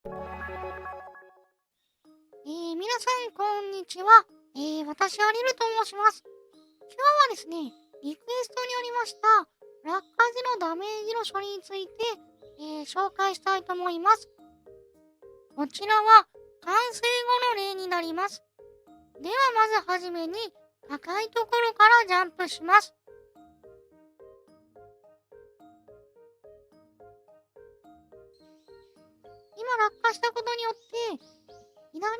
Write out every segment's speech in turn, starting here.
皆さん、こんにちは。私、アリルと申します。今日はですね、リクエストによりました、落下時のダメージの処理について、紹介したいと思います。こちらは、完成後の例になります。では、まずはじめに、高いところからジャンプします。今、落下したことによって、左上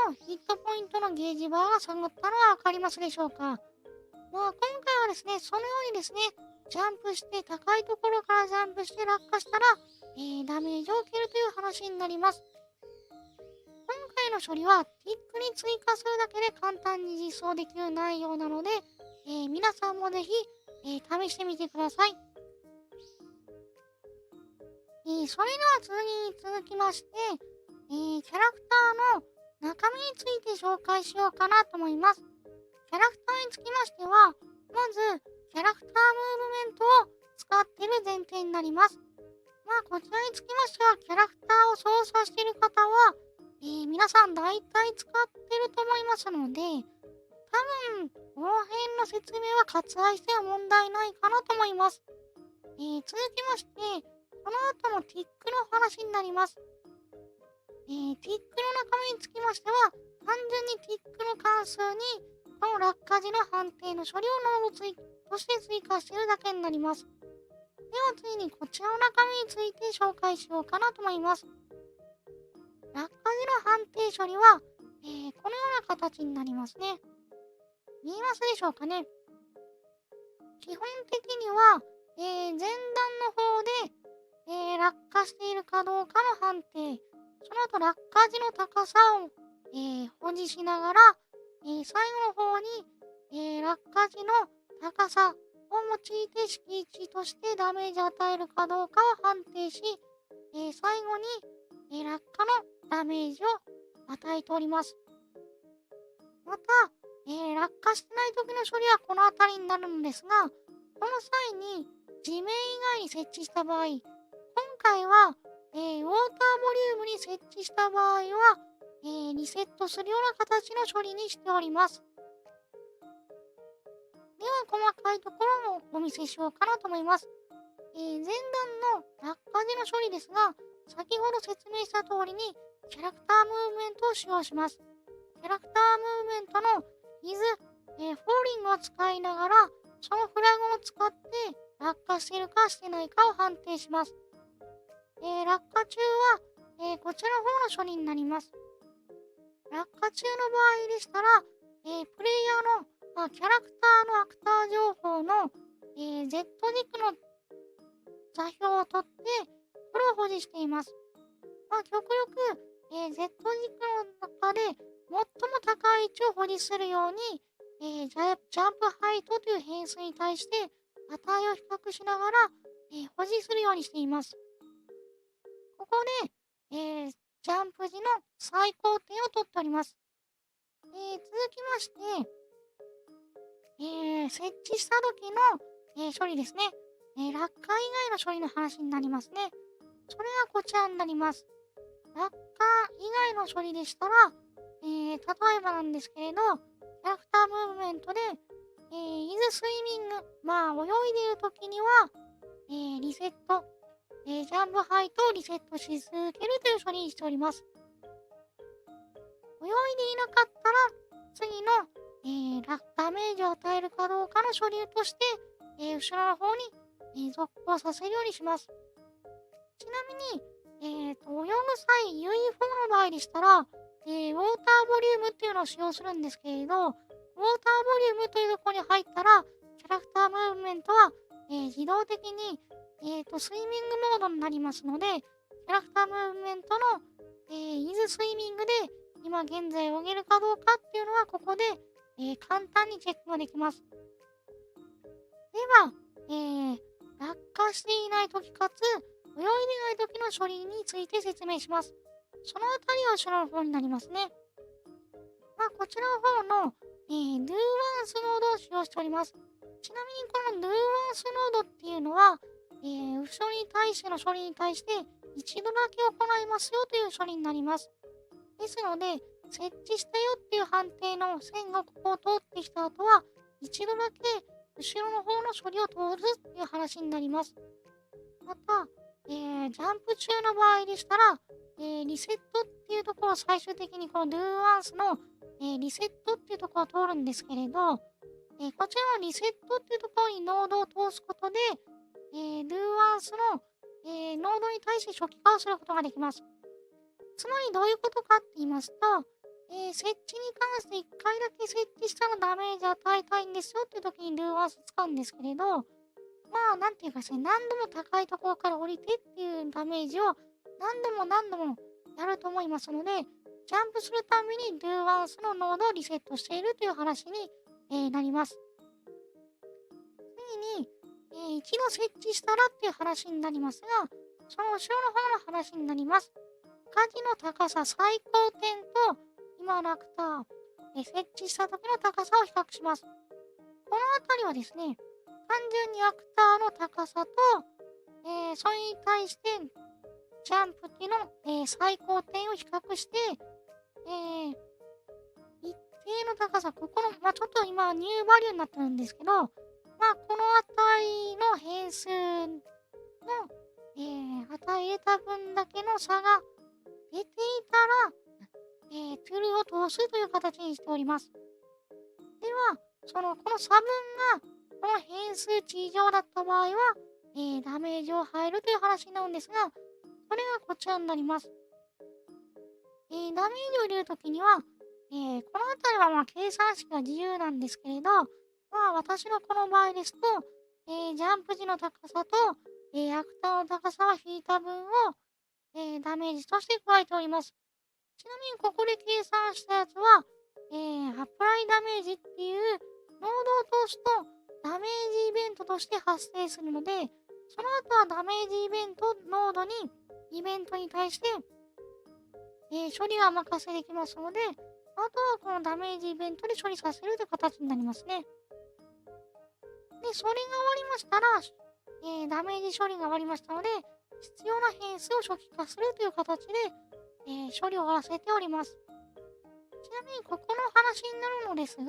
のヒットポイントのゲージバーが下がったのはわかりますでしょうか。今回はですね、そのようにですね、ジャンプして高いところからジャンプして落下したら、ダメージを受けるという話になります。今回の処理はティックに追加するだけで簡単に実装できる内容なので、皆さんもぜひ、試してみてください。それでは次に続きまして、キャラクターの中身について紹介しようかなと思います。キャラクターにつきましては、まず、キャラクタームーブメントを使っている前提になります。こちらにつきましては、キャラクターを操作している方は、皆さん大体使っていると思いますので、多分、この辺の説明は割愛しては問題ないかなと思います。続きまして、この後のティックの話になります。ティックの中身につきましては、単純にティックの関数に、この落下時の判定の処理をノードとして追加しているだけになります。では次にこちらの中身について紹介しようかなと思います。落下時の判定処理は、このような形になりますね。見えますでしょうかね。基本的には、前段の方で、落下しているかどうかの判定、その後落下時の高さを、保持しながら、最後の方に、落下時の高さを用いて敷地としてダメージを与えるかどうかを判定し、最後に、落下のダメージを与えております。また、落下してない時の処理はこの辺りになるのですが、この際に地面以外に設置した場合、今回は、ウォーターボリュームに設置した場合は、リセットするような形の処理にしております。では、細かいところもお見せしようかなと思います。前段の落下時の処理ですが、先ほど説明した通りに、キャラクタームーブメントを使用します。キャラクタームーブメントのイズ、フォーリングを使いながら、そのフラグを使って落下しているかしてないかを判定します。落下中は、こちらの方の処理になります。落下中の場合でしたら、プレイヤーの、キャラクターのアクター情報の、Z 軸の座標を取って、これを保持しています。極力、Z 軸の中で最も高い位置を保持するように、ジャンプハイトという変数に対して値を比較しながら、保持するようにしています。ここで、ジャンプ時の最高点を取っております。続きまして、設置した時の、処理ですね。落下以外の処理の話になりますね。それがこちらになります。落下以外の処理でしたら、例えばなんですけれど、キャラクタームーブメントで、イズスイミング、泳いでいる時には、リセット、ジャンプハイトをリセットし続けるという処理にしております。泳いでいなかったら、次の、ダメージを与えるかどうかの処理として、後ろの方に、続行させるようにします。ちなみに、泳ぐ際、UE4 の場合でしたら、ウォーターボリュームっていうのを使用するんですけれど、ウォーターボリュームというところに入ったら、キャラクタームーブメントは、自動的に、スイミングモードになりますので、キャラクタームーブメントの、イズスイミングで、今現在泳げるかどうかっていうのは、ここで、簡単にチェックができます。では、落下していない時かつ、泳いでない時の処理について説明します。そのあたりは後ろの方になりますね。こちらの方の、do once ノードを使用しております。ちなみにこの do once ノードっていうのは、後ろに対しての処理に対して一度だけ行いますよという処理になります。ですので、設置したよっていう判定の線がここを通ってきた後は、一度だけ後ろの方の処理を通すっていう話になります。また、ジャンプ中の場合でしたら、リセットっていうところを最終的にこの Do Once の、リセットっていうところを通るんですけれど、こちらのリセットっていうところにノードを通すことで、Do Once の、ノードに対して初期化をすることができます。つまりどういうことかって言いますと、設置に関して1回だけ設置したらダメージ与えたいんですよっていう時に Do Once 使うんですけれど、なんていうかですね、何度も高いところから降りてっていうダメージを何度もやると思いますので、ジャンプするために Do Once のノードをリセットしているという話に、なります。次に、一度設置したらっていう話になりますが、その後ろの方の話になります。火事の高さ最高点と今のアクター、設置した時の高さを比較します。このあたりはですね、単純にアクターの高さと、それに対してジャンプ機の、最高点を比較して、一定の高さ、ここの、ちょっと今ニューバリューになってるんですけど、この値の変数の、値入れた分だけの差が出ていたら、トゥルーを通すという形にしております。では、この差分が、この変数値以上だった場合は、ダメージを入るという話になるんですが、それがこちらになります。ダメージを入れるときには、このあたりは計算式が自由なんですけれど、私のこの場合ですと、ジャンプ時の高さと、アクターの高さを引いた分を、ダメージとして加えております。ちなみにここで計算したやつは、アプライダメージっていうノードを通すとダメージイベントとして発生するので、その後はダメージイベントノードにイベントに対して、処理が任せできますので、あとはこのダメージイベントで処理させるという形になりますね。で、それが終わりましたら、ダメージ処理が終わりましたので、必要な変数を初期化するという形で、処理を終わらせております。ちなみにここの話になるのですが、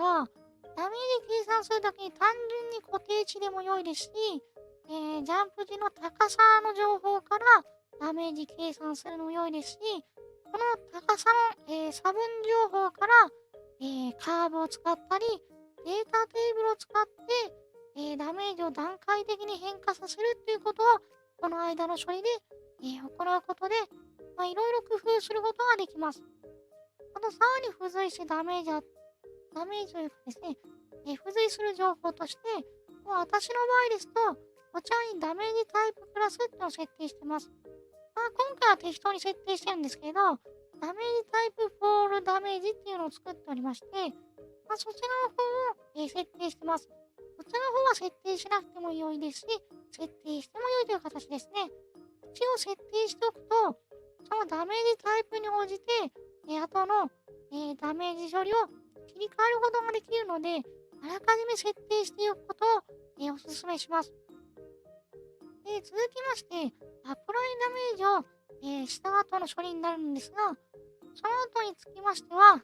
ダメージ計算するときに単純に固定値でも良いですし、ジャンプ時の高さの情報からダメージ計算するのも良いですし、この高さの、差分情報から、カーブを使ったり、データテーブルを使って、ダメージを段階的に変化させるということを、この間の処理で、行うことで、いろいろ工夫することができます。あと、さらに付随してダメージというかですね、付随する情報として、私の場合ですと、こちらにダメージタイプクラスっていうのを設定してます。今回は適当に設定してるんですけど、ダメージタイプフォールダメージっていうのを作っておりまして、そちらの方を、設定してます。こちらの方は設定しなくても良いですし、設定しても良いという形ですね。一応設定しておくと、そのダメージタイプに応じて、後の、ダメージ処理を切り替えることができるので、あらかじめ設定しておくことを、お勧めします。続きまして、アプライダメージを、した後の処理になるんですが、その後につきましては、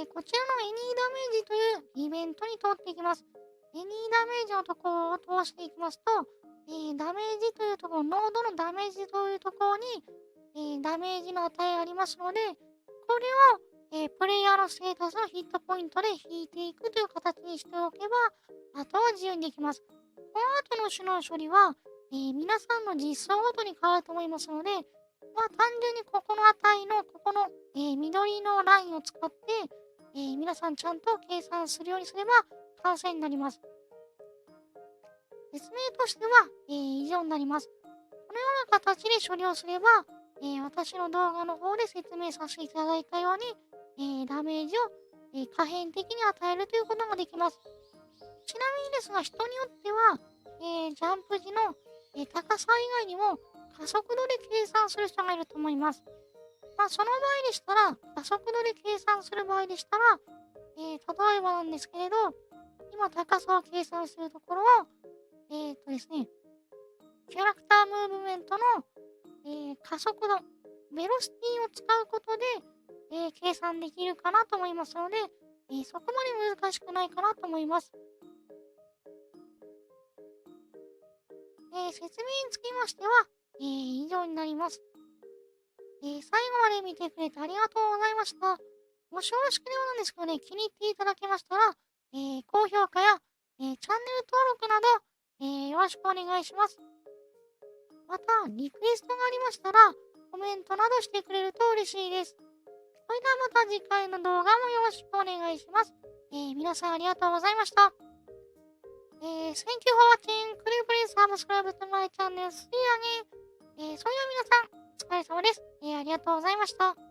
こちらの Any ダメージというイベントに通っていきます。Any ダメージのところを通していきますと、ダメージというところ、ノードのダメージというところに、ダメージの値がありますので、これを、プレイヤーのステータスのヒットポイントで引いていくという形にしておけば、あとは自由にできます。この後の種の処理は、皆さんの実装ごとに変わると思いますので、単純にここの値の、ここの、緑のラインを使って、皆さんちゃんと計算するようにすれば完成になります。説明としては、以上になります。このような形で処理をすれば、私の動画の方で説明させていただいたように、ダメージを、可変的に与えるということができます。ちなみにですが、人によっては、ジャンプ時の、高さ以外にも加速度で計算する人がいると思います。その場合でしたら、加速度で計算する場合でしたら、例えばなんですけれど、今高さを計算するところを、ですね、キャラクタームーブメントの、加速度、ベロシティを使うことで、計算できるかなと思いますので、そこまで難しくないかなと思います。説明につきましては、以上になります。最後まで見てくれてありがとうございました。もしよろしければなんですけどね、気に入っていただけましたら、高評価や、チャンネル登録など、よろしくお願いします。また、リクエストがありましたら、コメントなどしてくれると嬉しいです。それではまた次回の動画もよろしくお願いします。皆さんありがとうございました。Thank you for watching. Please subscribe to my channel. See you again. それでは皆さん、お疲れ様です。ありがとうございました。